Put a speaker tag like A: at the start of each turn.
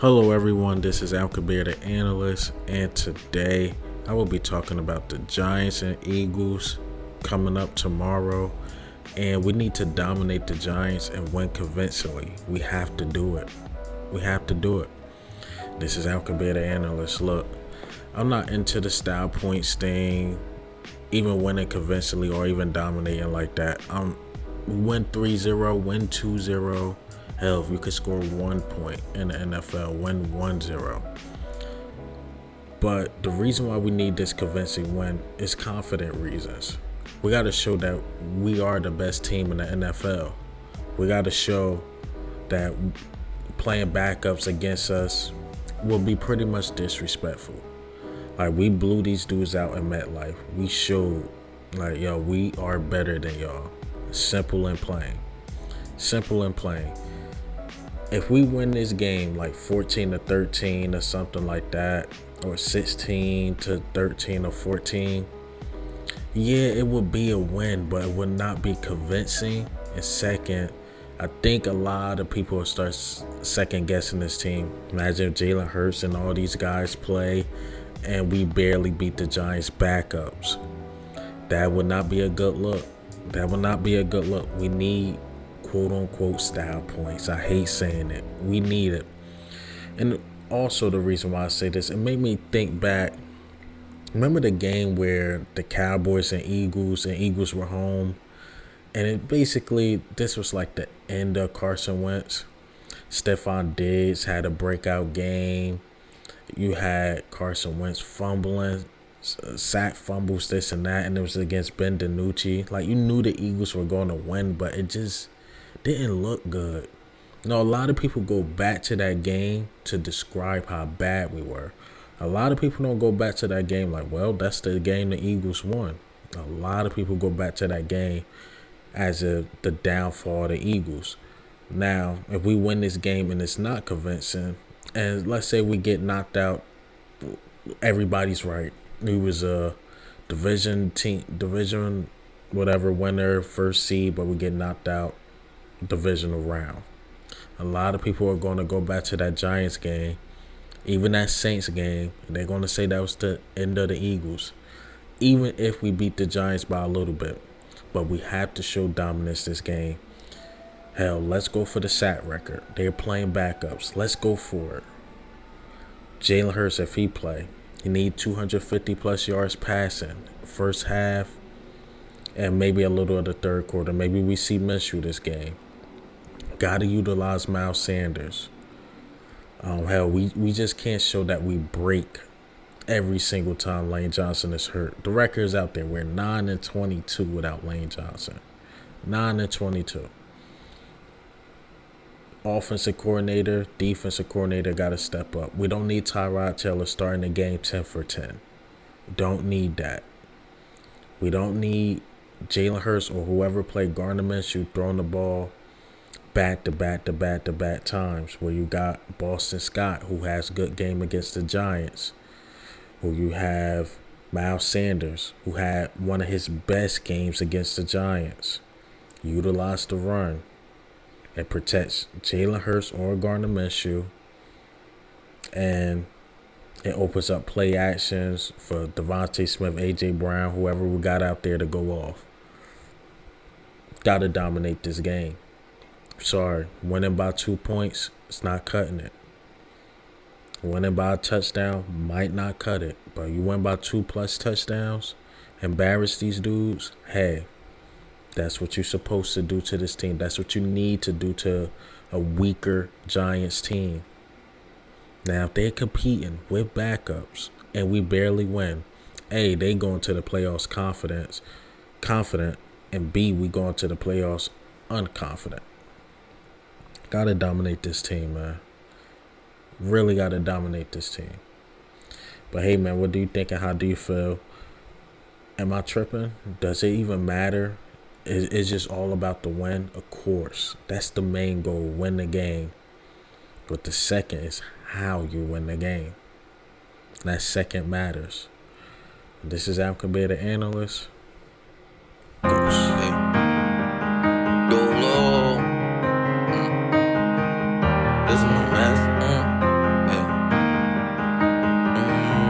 A: Hello, everyone. This is Al Kabir, the analyst, and today I will be talking about the Giants and Eagles coming up tomorrow. And we need to dominate the Giants and win convincingly. We have to do it. We have to do it. This is Al Kabir, the analyst. Look, I'm not into the style points thing, even winning convincingly or even dominating like that. Win 3-0, win 2-0. Hell, if you could score 1 point in the NFL, win 1-0. But the reason why we need this convincing win is confident reasons. We got to show that we are the best team in the NFL. We got to show that playing backups against us will be pretty much disrespectful. Like, we blew these dudes out in MetLife. We showed, like, yo, we are better than y'all. Simple and plain. Simple and plain. If we win this game like 14-13 or something like that, or 16-13 or 14, yeah, it would be a win, but it would not be convincing. And second, I think a lot of people will start second guessing this team. Imagine if Jalen Hurts and all these guys play and we barely beat the Giants backups. That would not be a good look. That would not be a good look. We need quote-unquote style points. I hate saying it. We need it. And also the reason why I say this, it made me think back. Remember the game where the Cowboys and Eagles were home? And it basically, this was like the end of Carson Wentz. Stephon Diggs had a breakout game. You had Carson Wentz fumbling, sack fumbles, this and that, and it was against Ben DiNucci. Like, you knew the Eagles were going to win, but it just didn't look good. You know, a lot of people go back to that game to describe how bad we were. A lot of people don't go back to that game like, well, that's the game the Eagles won. A lot of people go back to that game as the downfall of the Eagles. Now, if we win this game and it's not convincing, and let's say we get knocked out, everybody's right. We was a division whatever winner, first seed, but we get knocked out divisional round. A lot of people are going to go back to that Giants game, even that Saints game, and they're going to say that was the end of the Eagles, even if we beat the Giants by a little bit. But we have to show dominance this game. Hell, let's go for the sack record. They're playing backups. Let's go for it. Jalen Hurts, if he play, he need 250 plus yards passing first half, and maybe a little of the third quarter. Maybe we see Minshew this game. Got to utilize Miles Sanders. Hell, we just can't show that we break every single time Lane Johnson is hurt. The record is out there. We're 9-22 without Lane Johnson. 9-22. Offensive coordinator, defensive coordinator got to step up. We don't need Tyrod Taylor starting the game 10 for 10. Don't need that. We don't need Jalen Hurts or whoever played Gardner Minshew throwing the ball back-to-back times, where you got Boston Scott, who has a good game against the Giants, where you have Miles Sanders, who had one of his best games against the Giants. Utilize the run. It protects Jalen Hurts or Gardner Minshew, and it opens up play actions for Devontae Smith, A.J. Brown, whoever we got out there to go off. Got to dominate this game. Sorry, winning by 2 points, it's not cutting it. Winning by a touchdown might not cut it, but you win by 2+ touchdowns, embarrass these dudes, hey, that's what you're supposed to do to this team. That's what you need to do to a weaker Giants team. Now, if they're competing with backups and we barely win, A, they going to the playoffs confident, and B, we going to the playoffs unconfident. Got to dominate this team, man. Really got to dominate this team. But hey, man, what do you think and how do you feel? Am I tripping? Does it even matter? It's just all about the win? Of course. That's the main goal, win the game. But the second is how you win the game. That second matters. This is Al Kabir, the analyst. Go